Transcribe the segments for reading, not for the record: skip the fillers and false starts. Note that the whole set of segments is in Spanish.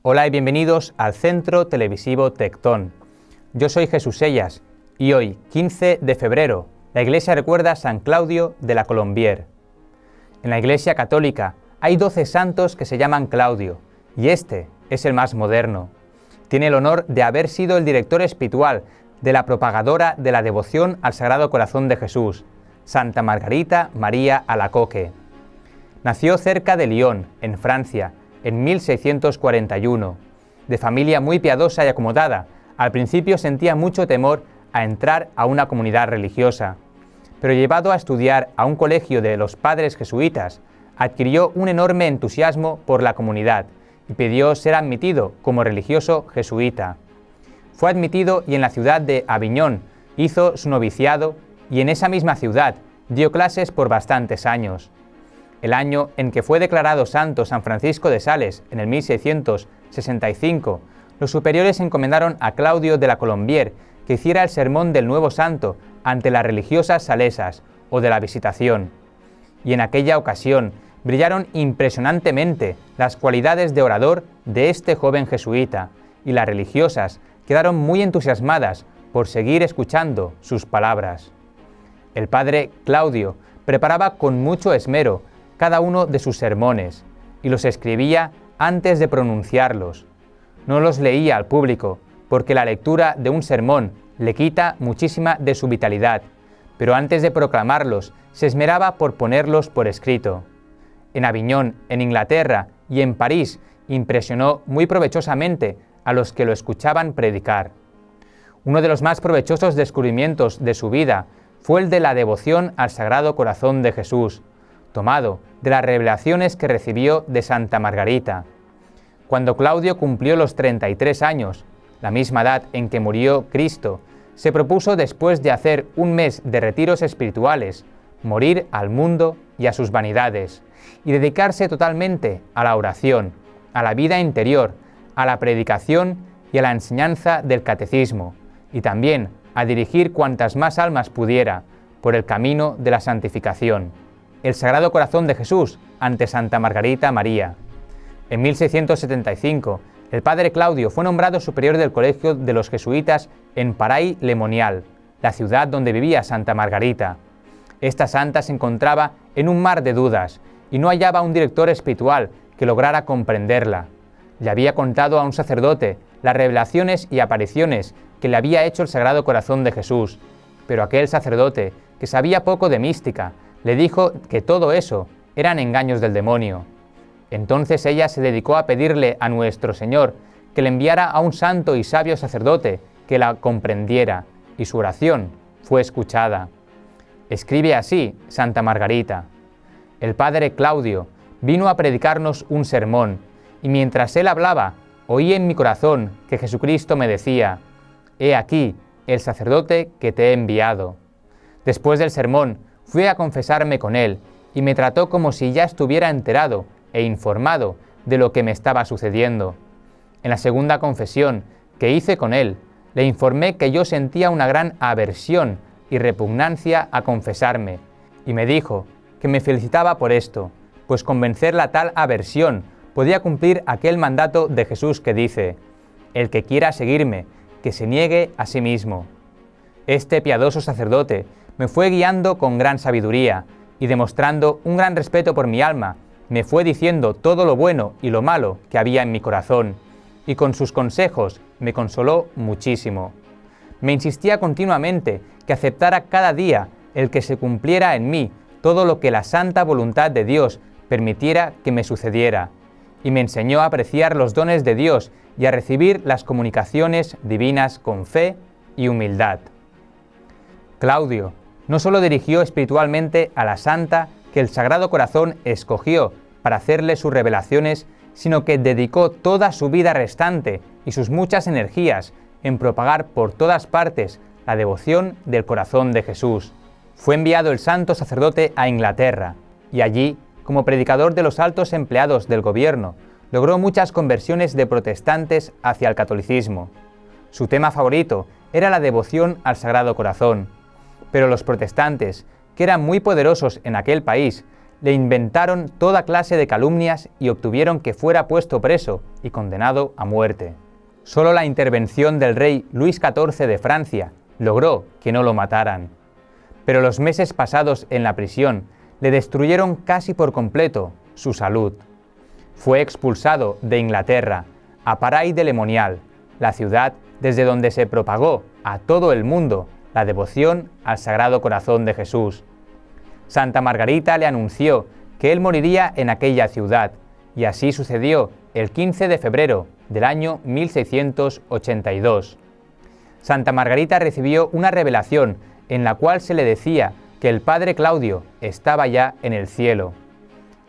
Hola y bienvenidos al Centro Televisivo Tectón. Yo soy Jesús Sellas y hoy, 15 de febrero, la Iglesia recuerda a San Claudio de la Colombière. En la Iglesia Católica hay 12 santos que se llaman Claudio y este es el más moderno. Tiene el honor de haber sido el director espiritual de la propagadora de la devoción al Sagrado Corazón de Jesús, Santa Margarita María Alacoque. Nació cerca de Lyon, en Francia, en 1641. De familia muy piadosa y acomodada, al principio sentía mucho temor a entrar a una comunidad religiosa, pero llevado a estudiar a un colegio de los padres jesuitas, adquirió un enorme entusiasmo por la comunidad y pidió ser admitido como religioso jesuita. Fue admitido y en la ciudad de Aviñón hizo su noviciado y en esa misma ciudad dio clases por bastantes años. El año en que fue declarado santo San Francisco de Sales, en el 1665, los superiores encomendaron a Claudio de la Colombière que hiciera el sermón del nuevo santo ante las religiosas salesas o de la Visitación. Y en aquella ocasión brillaron impresionantemente las cualidades de orador de este joven jesuita, y las religiosas quedaron muy entusiasmadas por seguir escuchando sus palabras. El padre Claudio preparaba con mucho esmero cada uno de sus sermones y los escribía antes de pronunciarlos. No los leía al público, porque la lectura de un sermón le quita muchísima de su vitalidad, pero antes de proclamarlos se esmeraba por ponerlos por escrito. En Aviñón, en Inglaterra y en París impresionó muy provechosamente a los que lo escuchaban predicar. Uno de los más provechosos descubrimientos de su vida fue el de la devoción al Sagrado Corazón de Jesús, tomado de las revelaciones que recibió de Santa Margarita. Cuando Claudio cumplió los 33 años, la misma edad en que murió Cristo, se propuso, después de hacer un mes de retiros espirituales, morir al mundo y a sus vanidades, y dedicarse totalmente a la oración, a la vida interior, a la predicación y a la enseñanza del catecismo, y también a dirigir cuantas más almas pudiera por el camino de la santificación. El Sagrado Corazón de Jesús ante Santa Margarita María. En 1675, el padre Claudio fue nombrado superior del colegio de los jesuitas en Paray-le-Monial, la ciudad donde vivía Santa Margarita. Esta santa se encontraba en un mar de dudas y no hallaba un director espiritual que lograra comprenderla. Le había contado a un sacerdote las revelaciones y apariciones que le había hecho el Sagrado Corazón de Jesús, pero aquel sacerdote, que sabía poco de mística, le dijo que todo eso eran engaños del demonio. Entonces ella se dedicó a pedirle a nuestro Señor que le enviara a un santo y sabio sacerdote que la comprendiera, y su oración fue escuchada. Escribe así Santa Margarita: el padre Claudio vino a predicarnos un sermón, y mientras él hablaba, oí en mi corazón que Jesucristo me decía: «He aquí el sacerdote que te he enviado». Después del sermón, fui a confesarme con él, y me trató como si ya estuviera enterado e informado de lo que me estaba sucediendo. En la segunda confesión que hice con él, le informé que yo sentía una gran aversión y repugnancia a confesarme, y me dijo que me felicitaba por esto, pues con vencer la tal aversión podía cumplir aquel mandato de Jesús que dice: «El que quiera seguirme, que se niegue a sí mismo». Este piadoso sacerdote me fue guiando con gran sabiduría y, demostrando un gran respeto por mi alma, me fue diciendo todo lo bueno y lo malo que había en mi corazón, y con sus consejos me consoló muchísimo. Me insistía continuamente que aceptara cada día el que se cumpliera en mí todo lo que la santa voluntad de Dios permitiera que me sucediera, y me enseñó a apreciar los dones de Dios y a recibir las comunicaciones divinas con fe y humildad. Claudio no solo dirigió espiritualmente a la santa que el Sagrado Corazón escogió para hacerle sus revelaciones, sino que dedicó toda su vida restante y sus muchas energías en propagar por todas partes la devoción del corazón de Jesús. Fue enviado el santo sacerdote a Inglaterra, y allí, como predicador de los altos empleados del gobierno, logró muchas conversiones de protestantes hacia el catolicismo. Su tema favorito era la devoción al Sagrado Corazón, pero los protestantes, que eran muy poderosos en aquel país, le inventaron toda clase de calumnias y obtuvieron que fuera puesto preso y condenado a muerte. Solo la intervención del rey Luis XIV de Francia logró que no lo mataran. Pero los meses pasados en la prisión le destruyeron casi por completo su salud. Fue expulsado de Inglaterra a Paray-le-Monial, la ciudad desde donde se propagó a todo el mundo la devoción al Sagrado Corazón de Jesús. Santa Margarita le anunció que él moriría en aquella ciudad, y así sucedió el 15 de febrero del año 1682. Santa Margarita recibió una revelación en la cual se le decía que el padre Claudio estaba ya en el cielo.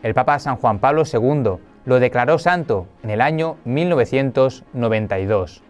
El Papa San Juan Pablo II lo declaró santo en el año 1992.